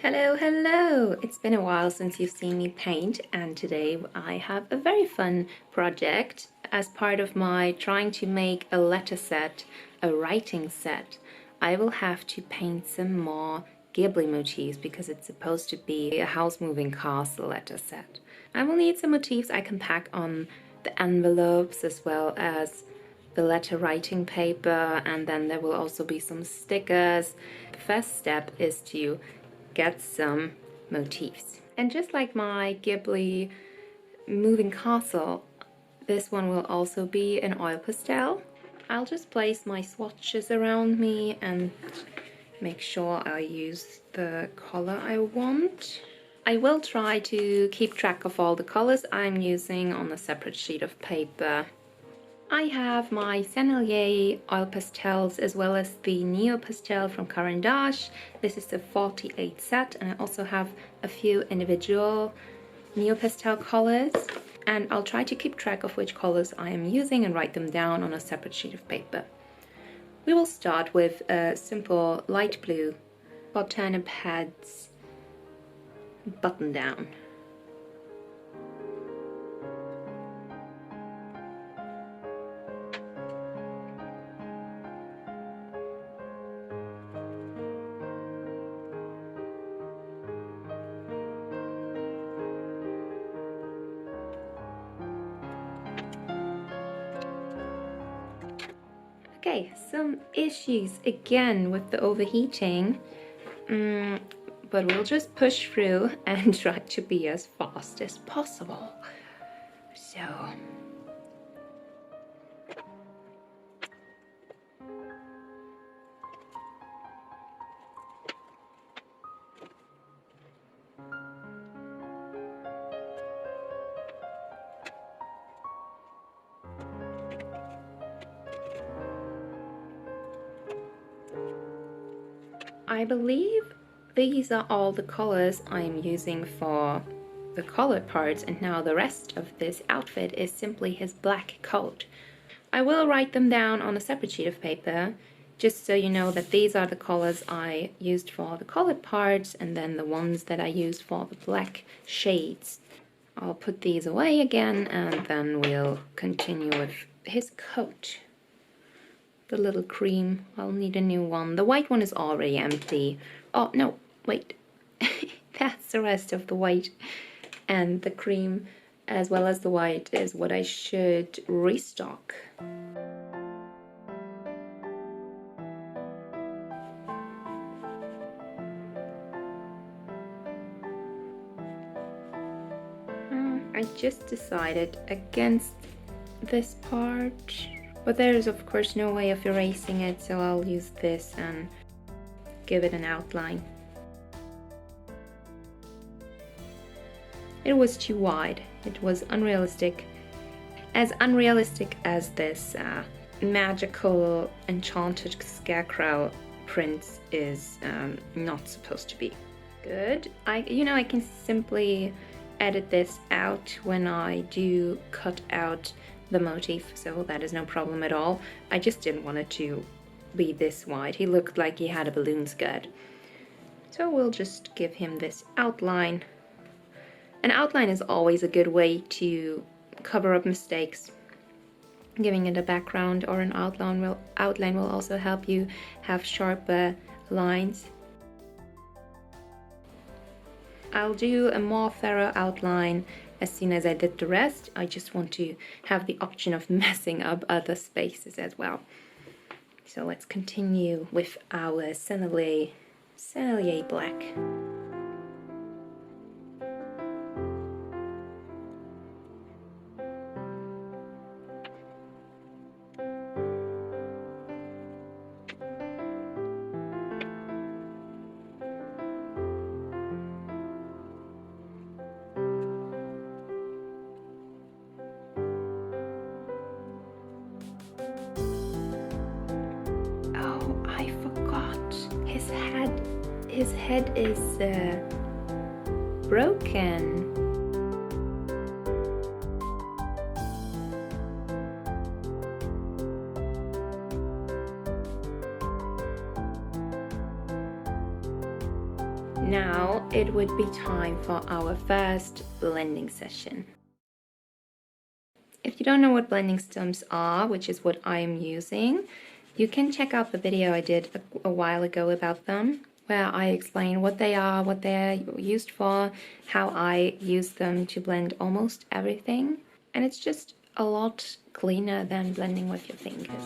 Hello, hello! It's been a while since you've seen me paint, and today I have a very fun project as part of my trying to make a letter set, a writing set. I will have to paint some more Ghibli motifs because it's supposed to be a house moving castle letter set. I will need some motifs I can pack on the envelopes as well as the letter writing paper, and then there will also be some stickers. The first step is to get some motifs. And just like my Ghibli moving castle, this one will also be an oil pastel. I'll just place my swatches around me and make sure I use the color I want. I will try to keep track of all the colors I'm using on a separate sheet of paper. I have my Sennelier Oil Pastels as well as the Neopastel from Caran. This is the 48 set, and I also have a few individual Neopastel colors, and I'll try to keep track of which colors I am using and write them down on a separate sheet of paper. We will start with a simple light blue for Turniphead's button down. Okay, some issues again with the overheating, but we'll just push through and try to be as fast as possible. So, I believe these are all the colors I'm using for the colored parts, and now the rest of this outfit is simply his black coat. I will write them down on a separate sheet of paper, just so you know that these are the colors I used for the colored parts, and then the ones that I used for the black shades. I'll put these away again, and then we'll continue with his coat. The little cream, I'll need a new one. The white one is already empty. Oh, no, wait. That's the rest of the white. And the cream, as well as the white, is what I should restock. I just decided against this part. But there is of course no way of erasing it, so I'll use this and give it an outline. It was too wide, it was unrealistic. As unrealistic as this magical enchanted scarecrow prince is not supposed to be. Good. I can simply edit this out when I do cut out the motif, so that is no problem at all. I just didn't want it to be this wide. He looked like he had a balloon skirt. So we'll just give him this outline. An outline is always a good way to cover up mistakes. Giving it a background or an outline will also help you have sharper lines. I'll do a more thorough outline as soon as I did the rest. I just want to have the option of messing up other spaces as well. So let's continue with our Sennelier black. His head is broken. Now now it would be time for our first blending session. If you don't know what blending stumps are, which is what I am using, you can check out the video I did a while ago about them, where I explain what they are, what they're used for, how I use them to blend almost everything. And it's just a lot cleaner than blending with your fingers.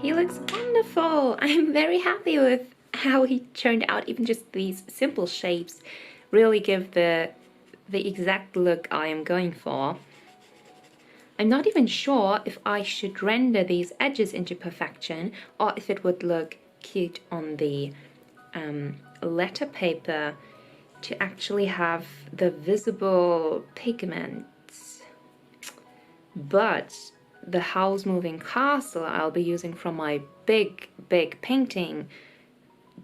He looks wonderful! I'm very happy with how he turned out. Even just these simple shapes really give the exact look I am going for. I'm not even sure if I should render these edges into perfection or if it would look cute on the letter paper to actually have the visible pigments. But the Howl's Moving Castle I'll be using from my big painting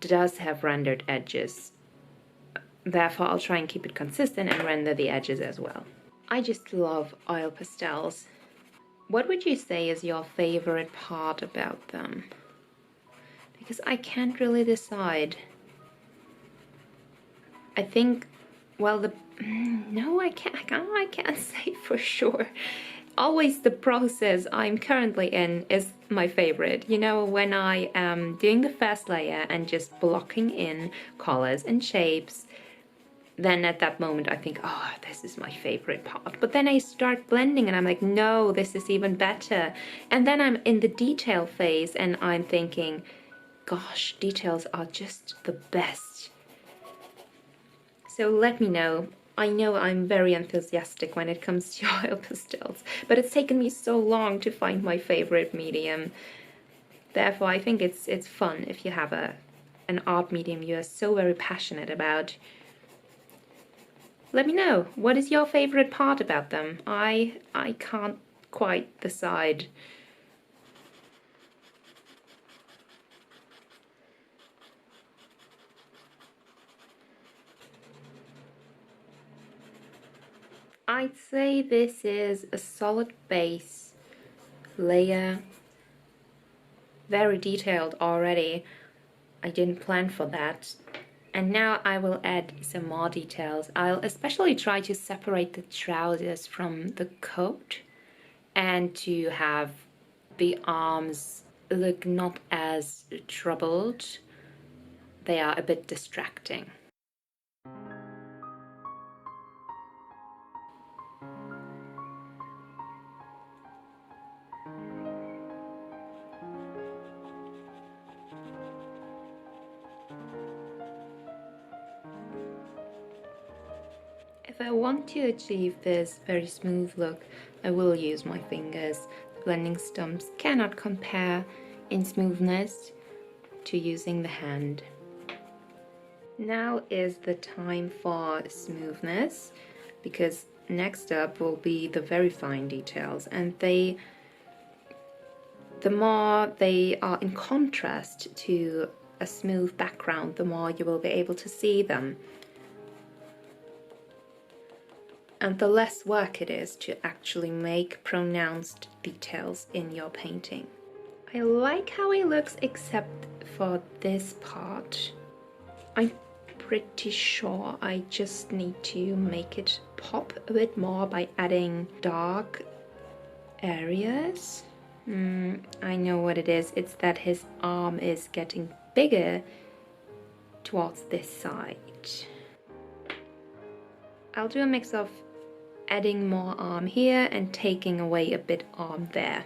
does have rendered edges. Therefore, I'll try and keep it consistent and render the edges as well. I just love oil pastels. What would you say is your favorite part about them? Because I can't really decide. I think, well, no, I can't say for sure. Always the process I'm currently in is my favorite. You know, when I am doing the first layer and just blocking in colors and shapes, then at that moment I think, oh, this is my favorite part. But then I start blending and I'm like, no, this is even better. And then I'm in the detail phase and I'm thinking, gosh, details are just the best. So let me know. I know I'm very enthusiastic when it comes to oil pastels, but it's taken me so long to find my favorite medium. Therefore, I think it's fun if you have an art medium you are so very passionate about. Let me know, what is your favorite part about them? I can't quite decide. I'd say this is a solid base layer, very detailed already. I didn't plan for that. And now I will add some more details. I'll especially try to separate the trousers from the coat and to have the arms look not as troubled. They are a bit distracting. If I want to achieve this very smooth look, I will use my fingers. The blending stumps cannot compare in smoothness to using the hand. Now is the time for smoothness, because next up will be the very fine details, and they the more they are in contrast to a smooth background, the more you will be able to see them. And the less work it is to actually make pronounced details in your painting. I like how it looks except for this part. I'm pretty sure I just need to make it pop a bit more by adding dark areas. I know what it is. It's that his arm is getting bigger towards this side. I'll do a mix of adding more arm here and taking away a bit arm there.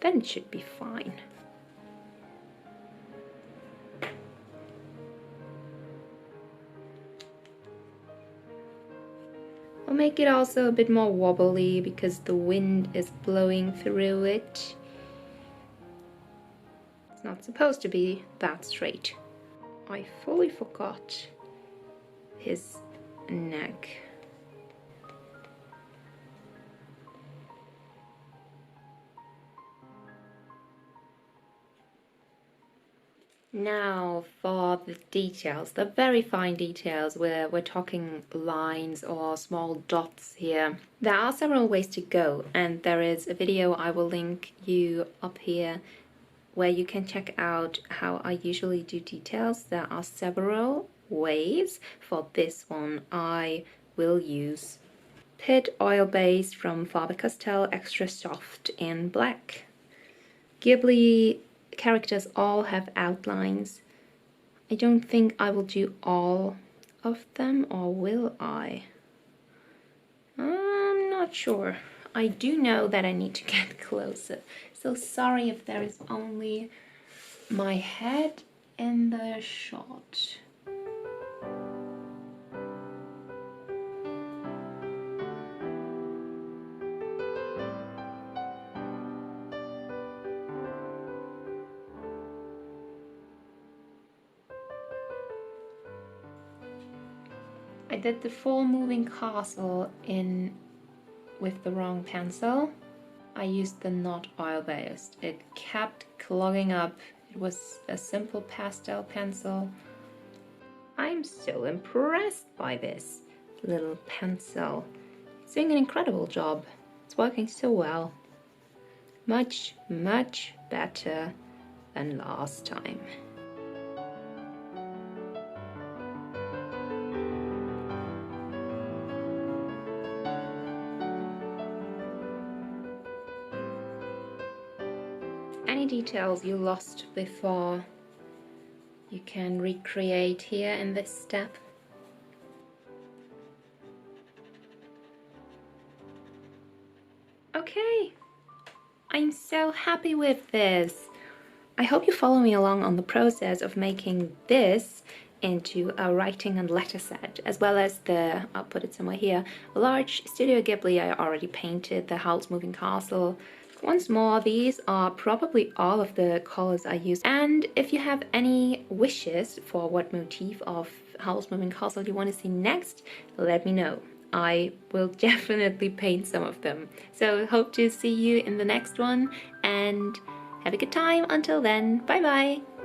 Then it should be fine. I'll make it also a bit more wobbly because the wind is blowing through it. It's not supposed to be that straight. I fully forgot his neck. Now for the details, the very fine details where we're talking lines or small dots here. There are several ways to go, and there is a video I will link you up here where you can check out how I usually do details. There are several ways. For this one I will use Pit Oil Base from Faber-Castell Extra Soft in black. Ghibli characters all have outlines. I don't think I will do all of them, or will I? I'm not sure. I do know that I need to get closer, so sorry if there is only my head in the shot. I did the full moving castle in with the wrong pencil. I used the not oil based. It kept clogging up. It was a simple pastel pencil. I'm so impressed by this little pencil. It's doing an incredible job. It's working so well. Much, much better than last time. Any details you lost before, you can recreate here in this step. Okay, I'm so happy with this. I hope you follow me along on the process of making this into a writing and letter set, as well as the, I'll put it somewhere here, a large Studio Ghibli I already painted, the Howl's Moving Castle. Once more, these are probably all of the colors I use. And if you have any wishes for what motif of Howl's Moving Castle you want to see next, let me know. I will definitely paint some of them. So hope to see you in the next one, and have a good time until then. Bye bye!